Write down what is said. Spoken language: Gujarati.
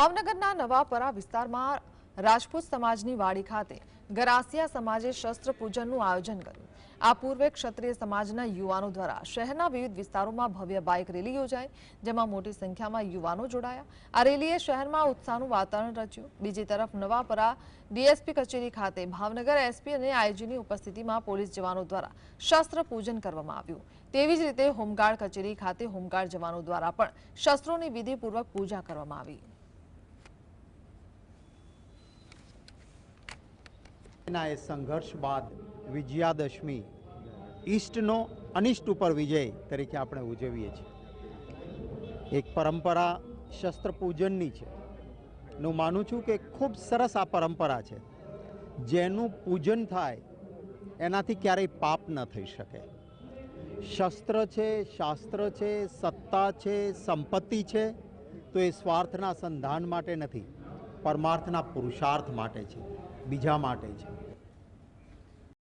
ભાવનગરના નવાપરા વિસ્તારમાં રાજપૂત સમાજની વાડી ખાતે ગરાસિયા સમાજે શસ્ત્ર પૂજનનું આયોજન કર્યું। આ પૂર્વે ક્ષત્રિય સમાજના યુવાનો દ્વારા શહેરના વિવિધ વિસ્તારોમાં ભવ્ય બાઇક રેલી યોજાઈ, જેમાં મોટી સંખ્યામાં યુવાનો જોડાયા। આ રેલીએ શહેરમાં ઉત્સાહનું વાતાવરણ રચ્યું। બીજી તરફ નવાપરા ડીએસપી કચેરી ખાતે ભાવનગર એસપી અને આઈજીની ઉપસ્થિતિમાં પોલીસ જવાનો દ્વારા શસ્ત્ર પૂજન કરવામાં આવ્યું। તેવી જ રીતે હોમગાર્ડ કચેરી ખાતે હોમગાર્ડ જવાનો દ્વારા પણ શસ્ત્રોની વિધિપૂર્વક પૂજા કરવામાં આવી। संघर्ष बाद विजयादशमी ईष्टनो अनिष्ट पर विजय तरीके આપણે ઉજવીએ છીએ। એક પરંપરા શસ્ત્ર પૂજનની છે। હું માનું છું કે ખૂબ સરસ આ પરંપરા છે, જેનું પૂજન થાય એનાથી ક્યારેય પાપ ન થઈ શકે। શસ્ત્ર છે, શાસ્ત્ર છે, સત્તા છે, સંપત્તિ છે, તો એ સ્વાર્થના સંધાન માટે નથી, પરમાર્થના પુરુષાર્થ માટે છે, બીજા માટે છે।